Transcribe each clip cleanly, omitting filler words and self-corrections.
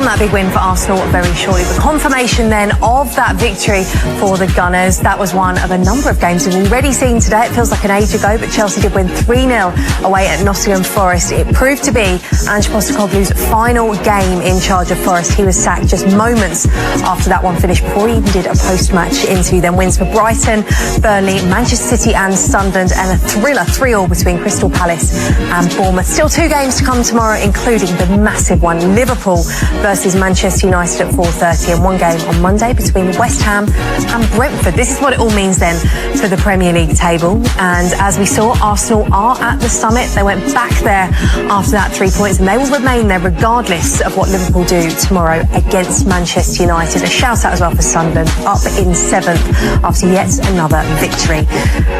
on that big win for Arsenal very shortly. The confirmation then of that victory for the Gunners. That was one of a number of games we've already seen today. It feels like an age ago, but Chelsea did win 3-0 away at Nottingham Forest. It proved to be Ange Postecoglou's final game in charge of Forest. He was sacked just moments after that one finished, before he even did a post-match interview. Then wins for Brighton, Burnley, Manchester City and Sunderland, and a thriller 3-3 between Crystal Palace and Bournemouth. Still 2 games to come tomorrow, including the massive one, Liverpool versus Manchester United at 4:30, and 1 game on Monday between West Ham and Brentford. This is what it all means then for the Premier League table. And as we saw, Arsenal are at the summit. They went back there after that 3 points, and they will remain there regardless of what Liverpool do tomorrow against Manchester United. A shout out as well for Sunderland, up in 7th after yet another victory.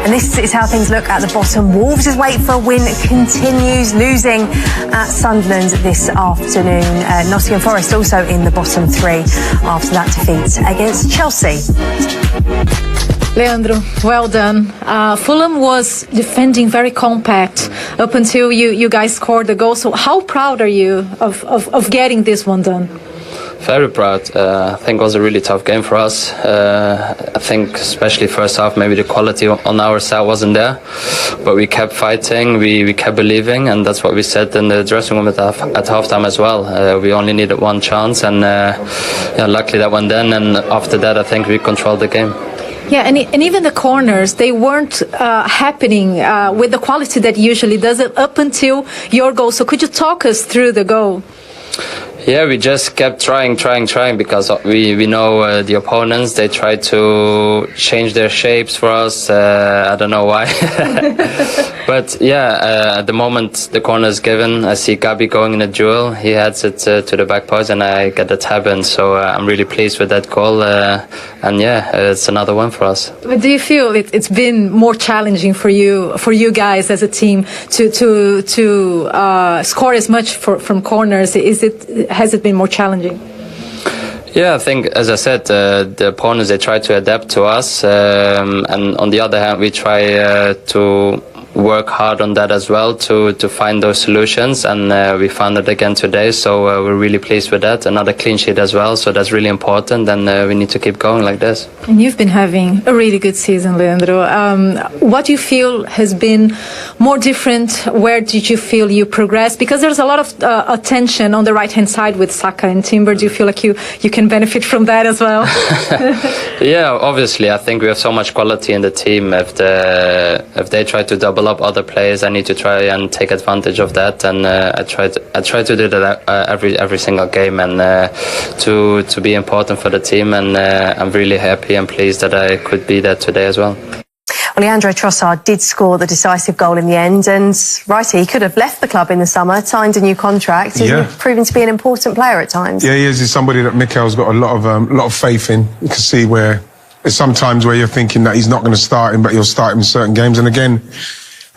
And this is how things look at the bottom. Wolves' wait for a win continues, losing at Sunderland this afternoon. Nottingham Forest also in the bottom 3 after that defeat against Chelsea. Leandro, well done. Fulham was defending very compact up until you guys scored the goal. So how proud are you of getting this one done? Very proud. I think it was a really tough game for us. I think especially first half, maybe the quality on our side wasn't there, but we kept fighting, we kept believing, and that's what we said in the dressing room at halftime as well. We only needed 1 chance, and luckily that one then, and after that I think we controlled the game. Yeah, and even the corners, they weren't happening with the quality that usually does it up until your goal. So could you talk us through the goal? Yeah, we just kept trying because we know the opponents. They try to change their shapes for us. I don't know why. But yeah, at the moment the corner is given, I see Gabi going in a duel. He heads it to the back post and I get the tab in. So I'm really pleased with that goal. And yeah, it's another one for us. But do you feel it's been more challenging for you guys as a team to score as much from corners? Has it been more challenging? Yeah, I think, as I said, the opponents, they try to adapt to us, and on the other hand, we try to work hard on that as well to find those solutions, and we found it again today, so we're really pleased with that. Another clean sheet as well, so that's really important, and we need to keep going like this. And you've been having a really good season, Leandro. What do you feel has been more different? Where did you feel you progressed? Because there's a lot of attention on the right-hand side with Saka and Timber. Do you feel like you can benefit from that as well? Yeah, obviously. I think we have so much quality in the team. If they try to double up other players, I need to try and take advantage of that, and I try to do that every single game, and to be important for the team, and I'm really happy and pleased that I could be there today as well. Well, Leandro Trossard did score the decisive goal in the end, and Wright, he could have left the club in the summer, signed a new contract. He's proven to be an important player at times. Yeah, he is. He's somebody that Mikel's got a lot of faith in. You can see where there's sometimes where you're thinking that he's not going to start him, but he'll start him in certain games. And again,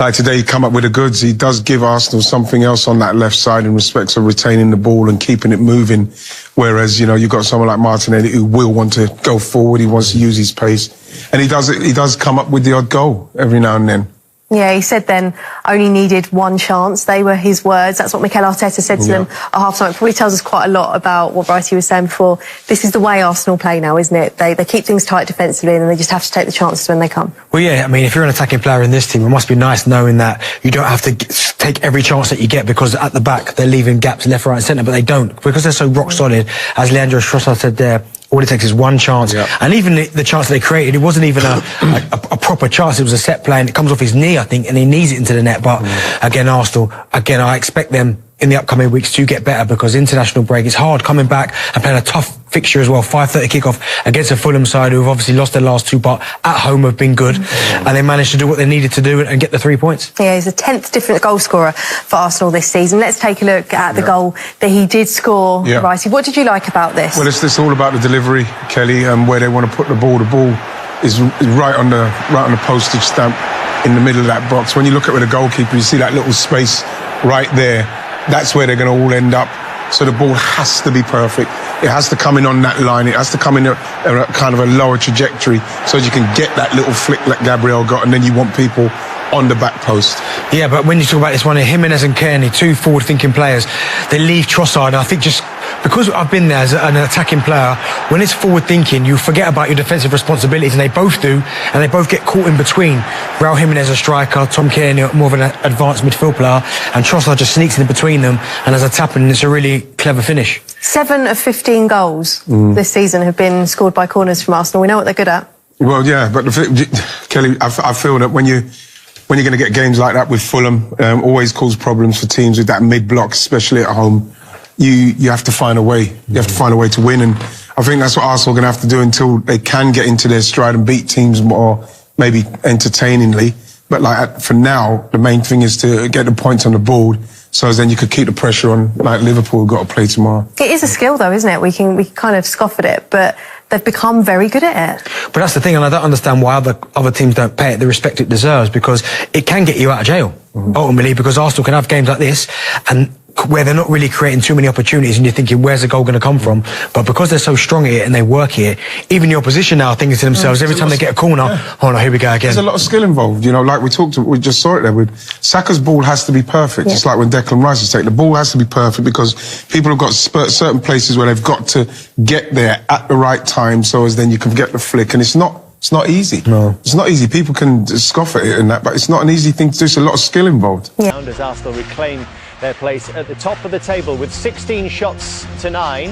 like today, he come up with the goods. He does give Arsenal something else on that left side in respects of retaining the ball and keeping it moving. Whereas, you've got someone like Martinelli who will want to go forward. He wants to use his pace. And he does come up with the odd goal every now and then. Yeah, he said then only needed 1 chance. They were his words. That's what Mikel Arteta said to them at half-time. It probably tells us quite a lot about what Wrighty was saying before. This is the way Arsenal play now, isn't it? They keep things tight defensively, and then they just have to take the chances when they come. Well, yeah, I mean, if you're an attacking player in this team, it must be nice knowing that you don't have to take every chance that you get, because at the back they're leaving gaps left, right and centre, but they don't, because they're so rock solid. As Leandro Trossard said there, all it takes is 1 chance. And even the chance that they created, it wasn't even a proper chance. It was a set play, and it comes off his knee, I think, and he knees it into the net. But again, Arsenal, I expect them in the upcoming weeks to get better, because international break, it's hard coming back and playing a tough fixture as well. 5:30 kickoff against a Fulham side who have obviously lost their last 2, but at home have been good, and they managed to do what they needed to do and get the 3 points. Yeah, he's a 10th different goal scorer for Arsenal this season. Let's take a look at the goal that he did score. Righty, what did you like about this? Well, it's all about the delivery, Kelly, and where they want to put the ball. The ball is right on the postage stamp in the middle of that box. When you look at where the goalkeeper, you see that little space right there. That's where they're going to all end up. So the ball has to be perfect. It has to come in on that line. It has to come in a kind of a lower trajectory, so you can get that little flick that Gabriel got, and then you want people on the back post. Yeah, but when you talk about this one, Jimenez and Kearney, 2 forward-thinking players, they leave Trossard. And I think just because I've been there as an attacking player, when it's forward thinking, you forget about your defensive responsibilities, and they both do, and they both get caught in between. Raul Jimenez a striker, Tom Kearney more of an advanced midfield player, and Trossard just sneaks in between them, and as a tapping, it's a really clever finish. 7 of 15 goals this season have been scored by corners from Arsenal. We know what they're good at. Well, yeah, but Kelly, I feel that when you're going to get games like that with Fulham, always cause problems for teams with that mid-block, especially at home. You have to find a way. You have to find a way to win, and I think that's what Arsenal are going to have to do until they can get into their stride and beat teams more, maybe entertainingly. But like for now, the main thing is to get the points on the board, so as then you could keep the pressure on. Like Liverpool got to play tomorrow. It is a skill, though, isn't it? We can kind of scoff at it, but they've become very good at it. But that's the thing, and I don't understand why other teams don't pay it the respect it deserves, because it can get you out of jail, ultimately, because Arsenal can have games like this, and where they're not really creating too many opportunities, and you're thinking, where's the goal going to come from? But because they're so strong at it and they work at it, even the opposition now are thinking to themselves, every time they get a corner, oh no, here we go again. There's a lot of skill involved, you know, like we just saw it there with Saka's ball has to be perfect, just like when Declan Rice is taking the ball has to be perfect, because people have got certain places where they've got to get there at the right time, so as then you can get the flick, and it's not easy. No. It's not easy. People can scoff at it and that, but it's not an easy thing to do. There's a lot of skill involved. Yeah. As Arsenal reclaim their place at the top of the table with 16 shots to 9.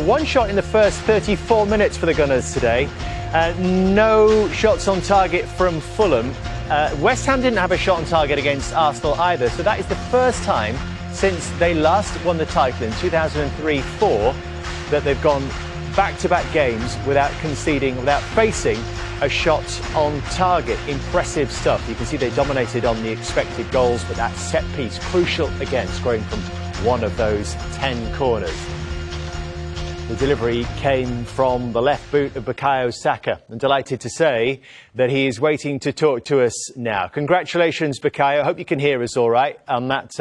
One shot in the first 34 minutes for the Gunners today. No shots on target from Fulham. West Ham didn't have a shot on target against Arsenal either, so that is the first time since they last won the title in 2003-04 that they've gone back-to-back games without conceding, without facing a shot on target. Impressive stuff. You can see they dominated on the expected goals, but that set piece crucial again, scoring from one of those 10 corners. The delivery came from the left boot of Bukayo Saka. I'm delighted to say that he is waiting to talk to us now. Congratulations, Bukayo. I hope you can hear us all right on that.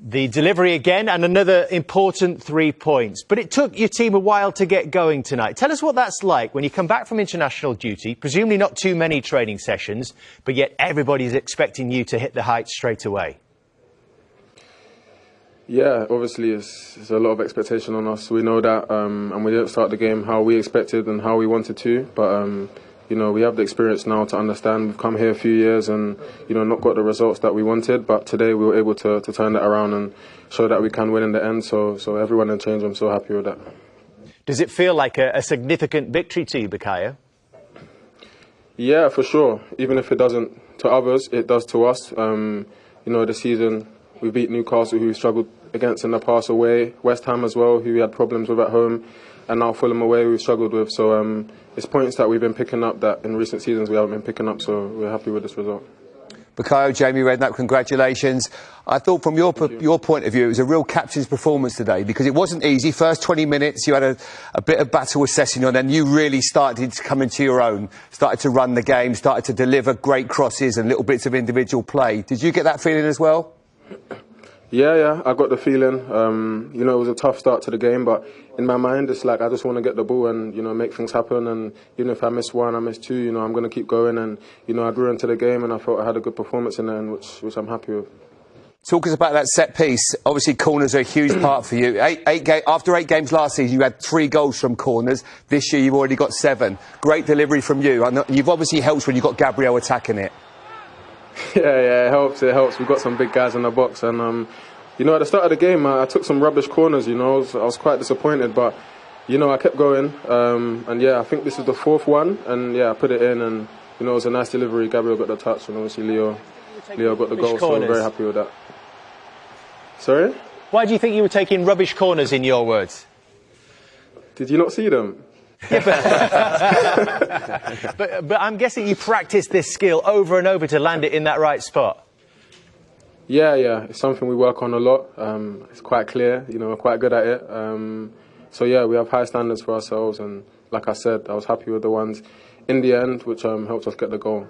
The delivery again, and another important 3 points. But it took your team a while to get going tonight. Tell us what that's like when you come back from international duty, presumably not too many training sessions, but yet everybody's expecting you to hit the heights straight away. Yeah, obviously it's a lot of expectation on us. We know that, and we didn't start the game how we expected and how we wanted to, but you know, we have the experience now to understand. We've come here a few years and, you know, not got the results that we wanted, but today we were able to turn that around and show that we can win in the end. So everyone in change, I'm so happy with that. Does it feel like a significant victory to you, Bukayo? Yeah, for sure. Even if it doesn't to others, it does to us. You know, this season we beat Newcastle, who we struggled against in the past away, West Ham as well, who we had problems with at home, and now Fulham away, we've struggled with. So it's points that we've been picking up that in recent seasons we haven't been picking up, so we're happy with this result. Bukayo, Jamie Redknapp, congratulations. I thought from your point of view, it was a real captain's performance today, because it wasn't easy. First 20 minutes, you had a bit of battle with Sessegnon, and you really started to come into your own, started to run the game, started to deliver great crosses and little bits of individual play. Did you get that feeling as well? Yeah, I got the feeling. You know, it was a tough start to the game, but in my mind, it's like I just want to get the ball and, you know, make things happen. And even if I miss one, I miss two, you know, I'm going to keep going. And, you know, I grew into the game and I felt I had a good performance in there, which I'm happy with. Talk us about that set piece. Obviously, corners are a huge part for you. After 8 games last season, you had 3 goals from corners. This year, you've already got 7. Great delivery from you. And you've obviously helped when you've got Gabriel attacking it. Yeah, it helps. We've got some big guys in the box, and you know, at the start of the game, I took some rubbish corners. You know, I was quite disappointed, but you know, I kept going, and yeah, I think this is the 4th one, and yeah, I put it in, and you know, it was a nice delivery. Gabriel got the touch, and obviously Leo got the goal, so I'm very happy with that. Sorry? Why do you think you were taking rubbish corners, in your words? Did you not see them? Yeah, but I'm guessing you practiced this skill over and over to land it in that right spot. Yeah, it's something we work on a lot. It's quite clear, you know, we're quite good at it. So yeah, we have high standards for ourselves, and like I said, I was happy with the ones in the end, which helped us get the goal.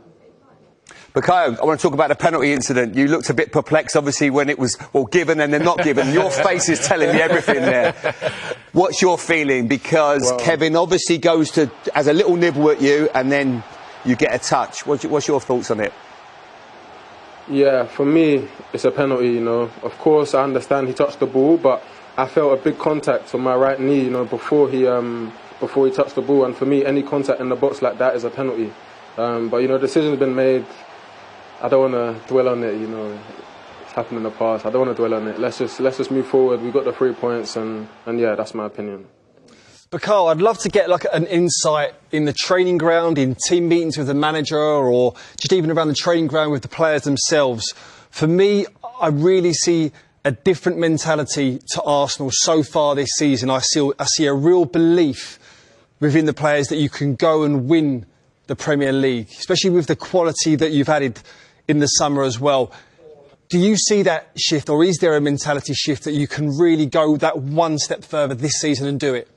Bukayo, I want to talk about the penalty incident. You looked a bit perplexed, obviously, when it was, well, given and then not given. Your face is telling me everything there. What's your feeling? Because Kevin obviously has a little nibble at you, and then you get a touch. What's your thoughts on it? Yeah, for me, it's a penalty, you know. Of course, I understand he touched the ball, but I felt a big contact on my right knee, you know, before he touched the ball. And for me, any contact in the box like that is a penalty. But, you know, decision's been made. I don't want to dwell on it, you know. It's happened in the past. I don't want to dwell on it. Let's just move forward. We got the 3 points, and yeah, that's my opinion. But Carl, I'd love to get like an insight in the training ground, in team meetings with the manager, or just even around the training ground with the players themselves. For me, I really see a different mentality to Arsenal so far this season. I see a real belief within the players that you can go and win the Premier League, especially with the quality that you've added in the summer as well. Do you see that shift, or is there a mentality shift that you can really go that one step further this season and do it?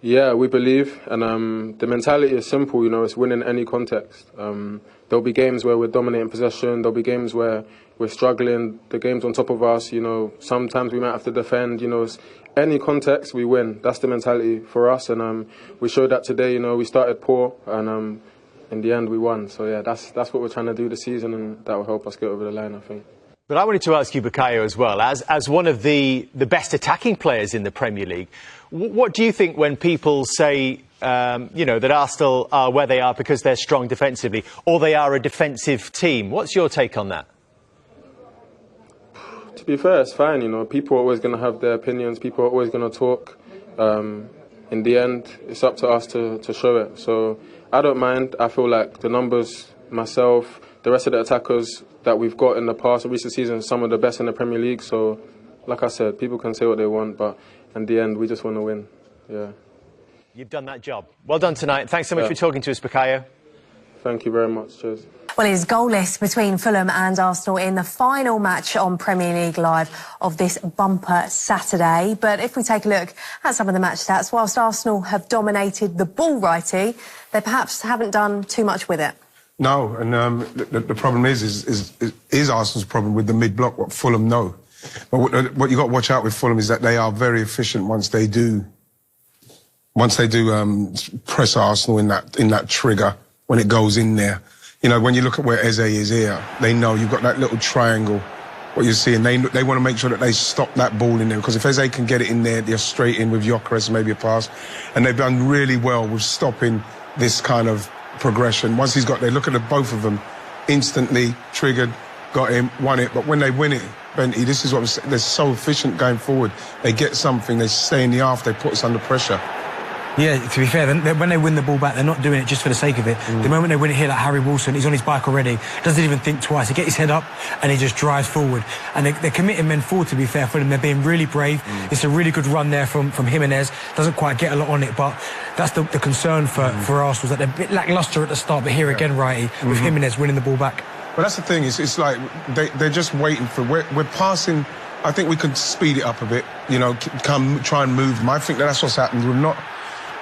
Yeah, we believe, and the mentality is simple, you know, it's winning any context. There'll be games where we're dominating possession, there'll be games where we're struggling, the game's on top of us, you know, sometimes we might have to defend, you know, any context we win. That's the mentality for us, and we showed that today, you know, we started poor, and in the end we won. So yeah, that's what we're trying to do this season, and that will help us get over the line, I think. But I wanted to ask you, Bukayo, as well, as one of the best attacking players in the Premier League, what do you think when people say, you know, that Arsenal are where they are because they're strong defensively, or they are a defensive team? What's your take on that? To be fair, it's fine, you know, people are always going to have their opinions, people are always going to talk. In the end, it's up to us to show it. So I don't mind. I feel like the numbers, myself, the rest of the attackers that we've got in the past, recent seasons, some of the best in the Premier League. So, like I said, people can say what they want, but in the end, we just want to win. Yeah. You've done that job. Well done tonight. Thanks so much for talking to us, Bukayo. Thank you very much. Cheers. Well, it's goalless between Fulham and Arsenal in the final match on Premier League Live of this bumper Saturday. But if we take a look at some of the match stats, whilst Arsenal have dominated the ball, Wrighty, they perhaps haven't done too much with it. No, and the problem is Arsenal's problem with the mid-block, what Fulham know. But what you got to watch out with Fulham is that they are very efficient once they do press Arsenal in that trigger when it goes in there. You know, when you look at where Eze is here, they know you've got that little triangle. What you're seeing, they want to make sure that they stop that ball in there, because if Eze can get it in there, they're straight in with Gyökeres, maybe a pass, and they've done really well with stopping this kind of progression. Once they look at both of them, instantly triggered, got him, won it. But when they win it, Benty, this is what they're so efficient going forward. They get something, they stay in the half, they put us under pressure. Yeah, to be fair, when they win the ball back, they're not doing it just for the sake of it. The moment they win it here, like Harry Wilson, he's on his bike already, doesn't even think twice. He gets his head up and he just drives forward. And they're committing men forward, to be fair for them. They're being really brave. It's a really good run there from Jimenez. Doesn't quite get a lot on it, but that's the concern for Arsenal, that they're a bit lacklustre at the start. But here again, Wrighty, with Jimenez winning the ball back. Well, that's the thing. It's like they're just waiting for... We're passing... I think we could speed it up a bit, you know, try and move them. I think that's what's happened.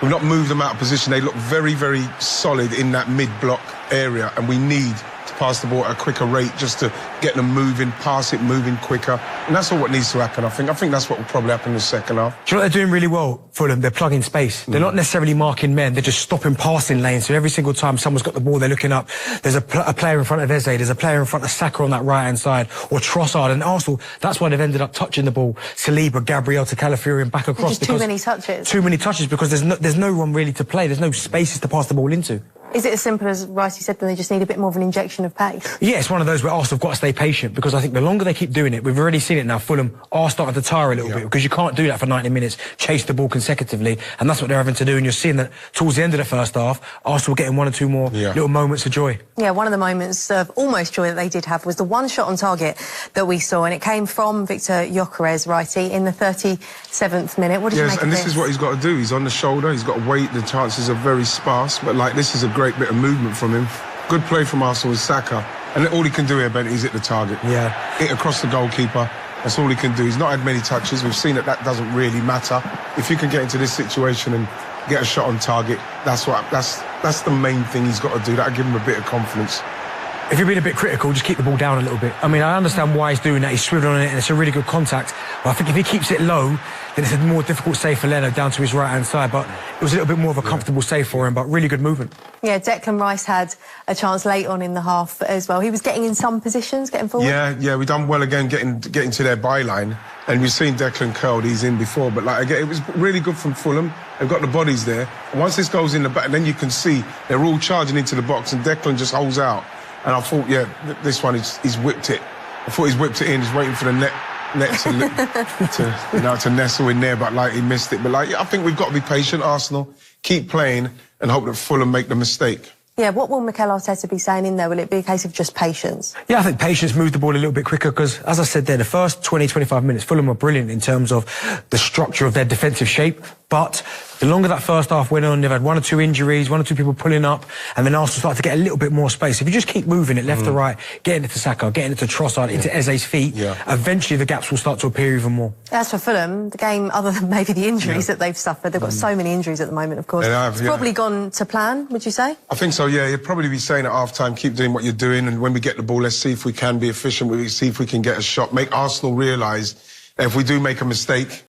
We've not moved them out of position. They look very, very solid in that mid-block area, and we need to pass the ball at a quicker rate just to get them moving, pass it, moving quicker. And that's all what needs to happen, I think. I think that's what will probably happen in the second half. Do you know what they're doing really well, Fulham? They're plugging space. They're not necessarily marking men. They're just stopping passing lanes. So every single time someone's got the ball, they're looking up. There's a player in front of Eze. There's a player in front of Saka on that right-hand side, or Trossard. And Arsenal, that's why they've ended up touching the ball. Saliba, Gabriel to Calafiori and back across. Just too many touches. Too many touches, because there's no one really to play. There's no spaces to pass the ball into. Is it as simple as Wrighty said, that they just need a bit more of an injection of pace? Yeah, it's one of those where Arsenal have got to stay patient, because I think the longer they keep doing it, we've already seen it now, Fulham are starting to tire a little bit, because you can't do that for 90 minutes, chase the ball consecutively, and that's what they're having to do. And you're seeing that towards the end of the first half, Arsenal getting one or two more little moments of joy. Yeah, one of the moments of almost joy that they did have was the one shot on target that we saw, and it came from Victor Gyökeres, Wrighty, in the 37th minute. What did you make of this? And this is what he's got to do. He's on the shoulder, he's got to wait, the chances are very sparse, but like, this is a great bit of movement from him. Good play from Arsenal with Saka. And all he can do here, Ben, is hit the target. Yeah. Hit across the goalkeeper. That's all he can do. He's not had many touches. We've seen that doesn't really matter. If you can get into this situation and get a shot on target, that's the main thing he's got to do. That'll give him a bit of confidence. if you're being a bit critical, just keep the ball down a little bit. I mean, I understand why he's doing that. He's swiveling on it, and it's a really good contact. But I think if he keeps it low, then it's a more difficult save for Leonard down to his right-hand side. But it was a little bit more of a comfortable save for him, but really good movement. Yeah, Declan Rice had a chance late on in the half as well. He was getting in some positions, getting forward. Yeah, we done well again getting to their byline. And we've seen Declan curled, he's in before. But, like, again, it was really good from Fulham. They've got the bodies there. And once this goes in the back, then you can see they're all charging into the box, and Declan just holds out. And I thought, this one, he's whipped it. I thought he's whipped it in, he's waiting for the net to nestle in there, but, like, he missed it. But, like, I think we've got to be patient, Arsenal. Keep playing and hope that Fulham make the mistake. Yeah, what will Mikel Arteta be saying in there? Will it be a case of just patience? Yeah, I think patience, move the ball a little bit quicker because, as I said there, the first 20, 25 minutes, Fulham were brilliant in terms of the structure of their defensive shape. But the longer that first half went on, they've had 1 or 2 injuries, 1 or 2 people pulling up, and then Arsenal started to get a little bit more space. If you just keep moving it left to right, getting it to Saka, getting it to Trossard, into Eze's feet, eventually the gaps will start to appear even more. As for Fulham, the game, other than maybe the injuries that they've suffered, they've got so many injuries at the moment, of course. It's probably gone to plan, would you say? I think so, yeah. You'd probably be saying at half-time, keep doing what you're doing, and when we get the ball, let's see if we can be efficient, see if we can get a shot, make Arsenal realise that if we do make a mistake,